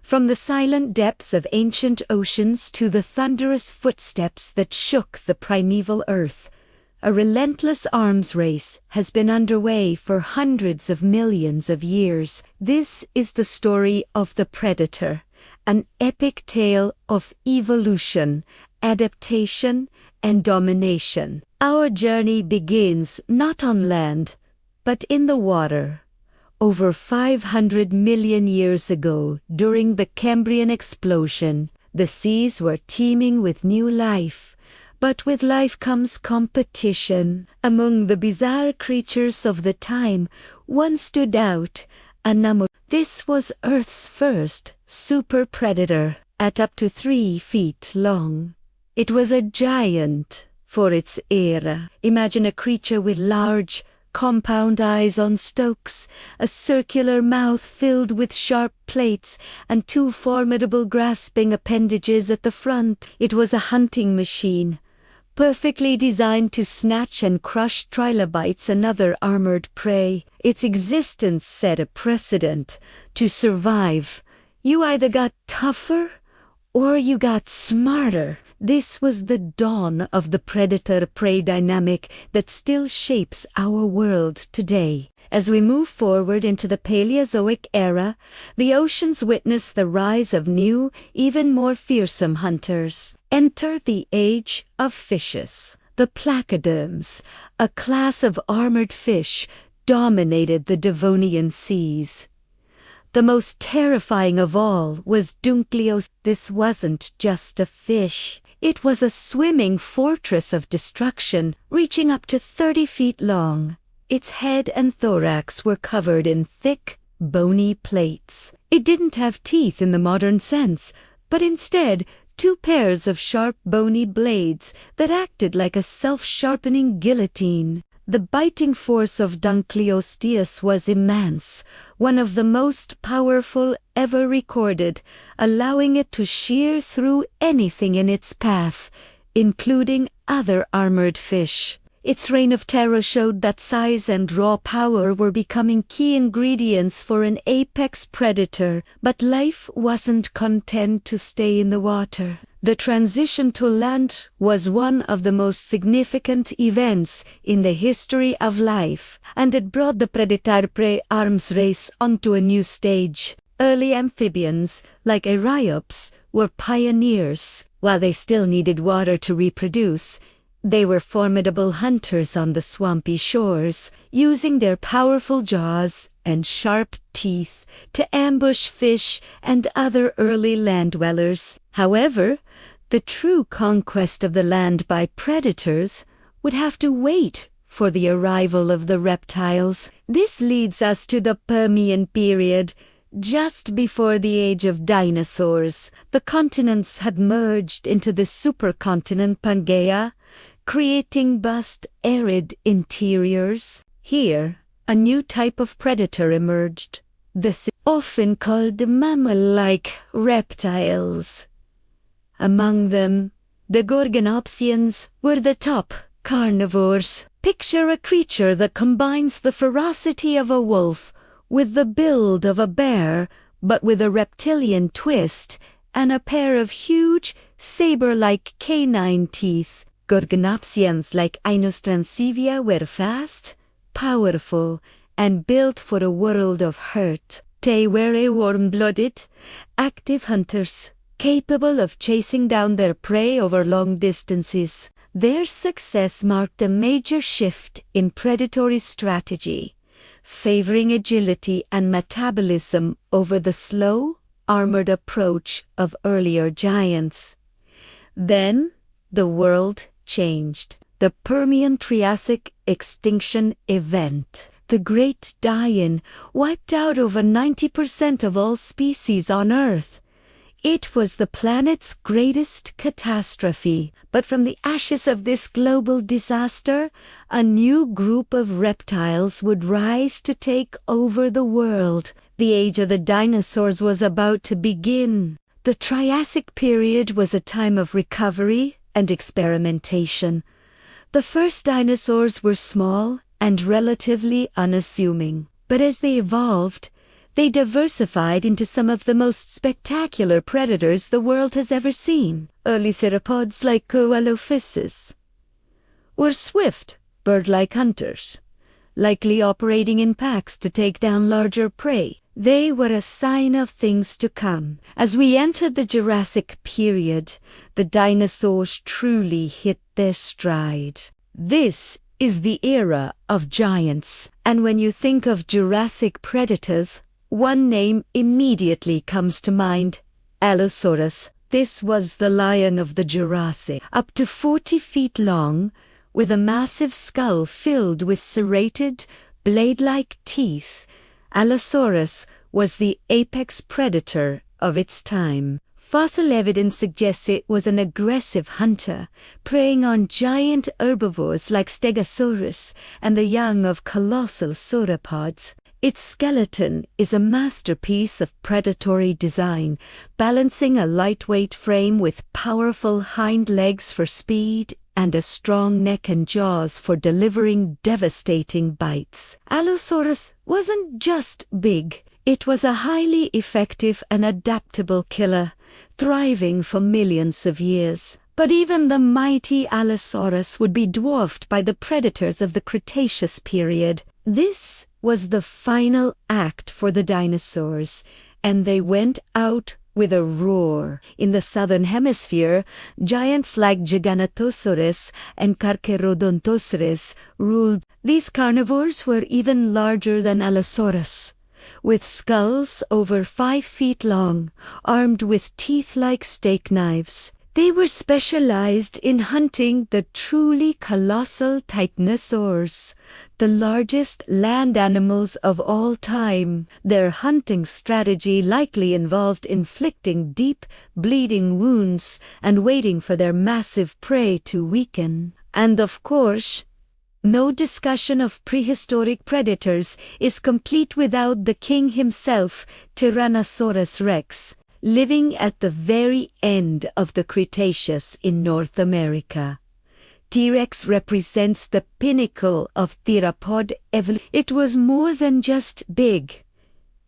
From the silent depths of ancient oceans to the thunderous footsteps that shook the primeval earth, a relentless arms race has been underway for hundreds of millions of years. This is the story of the predator, an epic tale of evolution, adaptation, and domination. Our journey begins not on land, but in the water. Over 500 million years ago, during the Cambrian explosion, the seas were teeming with new life. But with life comes competition. Among the bizarre creatures of the time, one stood out, a mammal. This was Earth's first super predator, at up to 3 feet long. It was a giant for its era. Imagine a creature with large, compound eyes on stalks, a circular mouth filled with sharp plates, and 2 formidable grasping appendages at the front. It was a hunting machine, perfectly designed to snatch and crush trilobites and other armored prey. Its existence set a precedent. To survive, you either got tougher or you got smarter. This was the dawn of the predator-prey dynamic that still shapes our world today. As we move forward into the Paleozoic era, the oceans witness the rise of new, even more fearsome hunters. Enter the age of fishes. The placoderms, a class of armored fish, dominated the Devonian seas. The most terrifying of all was Dunkleosteus. This wasn't just a fish. It was a swimming fortress of destruction, reaching up to 30 feet long. Its head and thorax were covered in thick, bony plates. It didn't have teeth in the modern sense, but instead 2 pairs of sharp bony blades that acted like a self-sharpening guillotine. The biting force of Dunkleosteus was immense, one of the most powerful ever recorded, allowing it to shear through anything in its path, including other armored fish. Its reign of terror showed that size and raw power were becoming key ingredients for an apex predator, but life wasn't content to stay in the water. The transition to land was one of the most significant events in the history of life, and it brought the predator-prey arms race onto a new stage. Early amphibians, like Eryops, were pioneers. While they still needed water to reproduce, they were formidable hunters on the swampy shores, using their powerful jaws and sharp teeth to ambush fish and other early land dwellers. However, the true conquest of the land by predators would have to wait for the arrival of the reptiles. This leads us to the Permian period, just before the age of dinosaurs. The continents had merged into the supercontinent Pangaea, creating vast, arid interiors. Here, a new type of predator emerged, often called mammal-like reptiles. Among them, the Gorgonopsians were the top carnivores. Picture a creature that combines the ferocity of a wolf with the build of a bear, but with a reptilian twist and a pair of huge, saber-like canine teeth. Gorgonopsians like Inostrancevia were fast, powerful, and built for a world of hurt. They were warm-blooded, active hunters, capable of chasing down their prey over long distances. Their success marked a major shift in predatory strategy, favoring agility and metabolism over the slow, armored approach of earlier giants. Then, the world changed. The Permian-Triassic extinction event. The Great Die-In wiped out over 90% of all species on Earth. It was the planet's greatest catastrophe. But from the ashes of this global disaster, a new group of reptiles would rise to take over the world. The age of the dinosaurs was about to begin. The Triassic period was a time of recovery and experimentation. The first dinosaurs were small and relatively unassuming. But as they evolved, They diversified into some of the most spectacular predators the world has ever seen. Early theropods like Coelophysis were swift, bird-like hunters, likely operating in packs to take down larger prey. They were a sign of things to come. As we entered the Jurassic period, the dinosaurs truly hit their stride. This is the era of giants, and when you think of Jurassic predators, one name immediately comes to mind: Allosaurus. This was the lion of the Jurassic, up to 40 feet long, with a massive skull filled with serrated, blade-like teeth. Allosaurus was the apex predator of its time. Fossil evidence suggests it was an aggressive hunter, preying on giant herbivores like Stegosaurus and the young of colossal sauropods. Its skeleton is a masterpiece of predatory design, balancing a lightweight frame with powerful hind legs for speed and a strong neck and jaws for delivering devastating bites. Allosaurus wasn't just big. It was a highly effective and adaptable killer, thriving for millions of years. But even the mighty Allosaurus would be dwarfed by the predators of the Cretaceous period. This was the final act for the dinosaurs, and they went out with a roar. In the southern hemisphere, giants like Giganotosaurus and Carcharodontosaurus ruled. These carnivores were even larger than Allosaurus, with skulls over 5 feet long, armed with teeth-like steak knives. They were specialized in hunting the truly colossal titanosaurs, the largest land animals of all time. Their hunting strategy likely involved inflicting deep, bleeding wounds and waiting for their massive prey to weaken. And of course, no discussion of prehistoric predators is complete without the king himself, Tyrannosaurus rex, living at the very end of the Cretaceous in North America. T-Rex represents the pinnacle of theropod evolution. It was more than just big.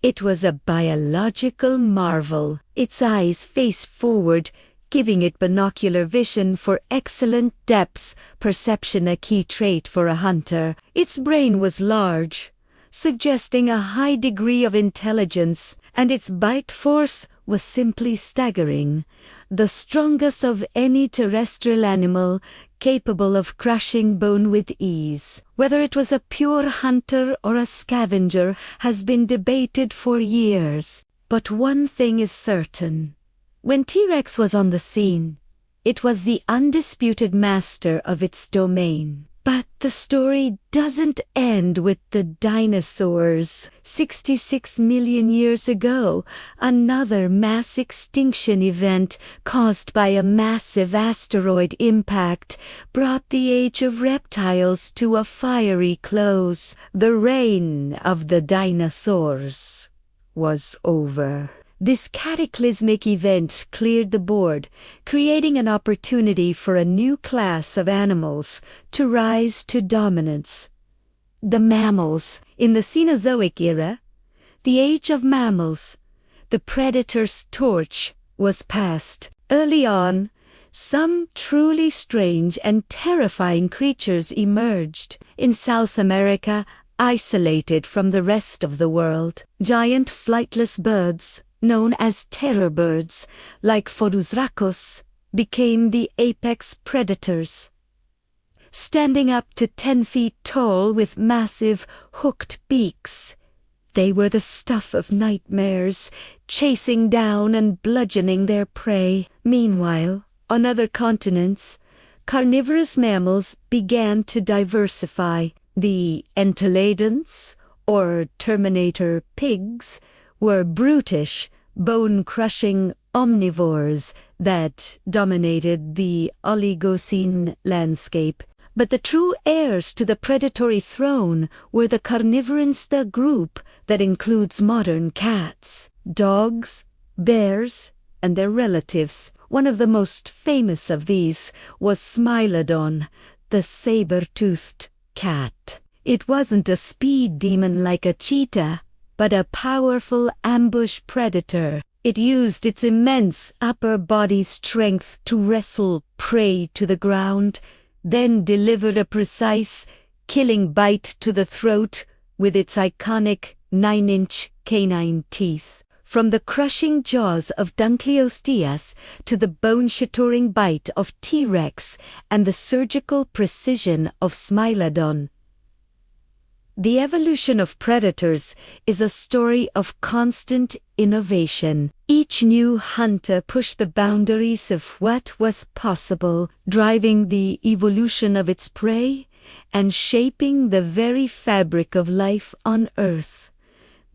It was a biological marvel. Its eyes faced forward, giving it binocular vision for excellent depth perception, a key trait for a hunter. Its brain was large, suggesting a high degree of intelligence, and its bite force was simply staggering, the strongest of any terrestrial animal, capable of crushing bone with ease. Whether it was a pure hunter or a scavenger has been debated for years. But one thing is certain. When T-Rex was on the scene, it was the undisputed master of its domain. But the story doesn't end with the dinosaurs. 66 million years ago, another mass extinction event caused by a massive asteroid impact brought the age of reptiles to a fiery close. The reign of the dinosaurs was over. This cataclysmic event cleared the board, creating an opportunity for a new class of animals to rise to dominance. The mammals. In the Cenozoic era, the age of mammals, the predator's torch was passed. Early on, some truly strange and terrifying creatures emerged. In South America, isolated from the rest of the world, giant flightless birds, known as terror birds, like Phorusrhacos, became the apex predators. Standing up to 10 feet tall with massive, hooked beaks, they were the stuff of nightmares, chasing down and bludgeoning their prey. Meanwhile, on other continents, carnivorous mammals began to diversify. The entoledons, or Terminator pigs, were brutish, bone-crushing omnivores that dominated the Oligocene landscape. But the true heirs to the predatory throne were the carnivorans, the group that includes modern cats, dogs, bears, and their relatives. One of the most famous of these was Smilodon, the saber-toothed cat. It wasn't a speed demon like a cheetah. but a powerful ambush predator. It used its immense upper body strength to wrestle prey to the ground, then delivered a precise, killing bite to the throat with its iconic 9-inch canine teeth. From the crushing jaws of Dunkleosteus to the bone-shattering bite of T-Rex and the surgical precision of Smilodon. The evolution of predators is a story of constant innovation. Each new hunter pushed the boundaries of what was possible, driving the evolution of its prey and shaping the very fabric of life on Earth.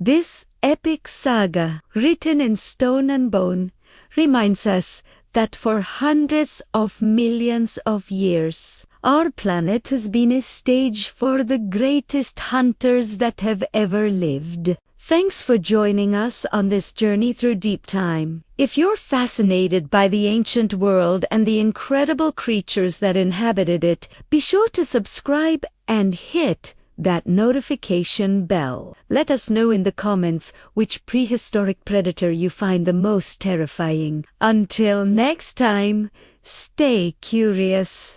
This epic saga, written in stone and bone, reminds us that for hundreds of millions of years, our planet has been a stage for the greatest hunters that have ever lived. Thanks for joining us on this journey through deep time. If you're fascinated by the ancient world and the incredible creatures that inhabited it, be sure to subscribe and hit that notification bell. Let us know in the comments which prehistoric predator you find the most terrifying. Until next time, stay curious.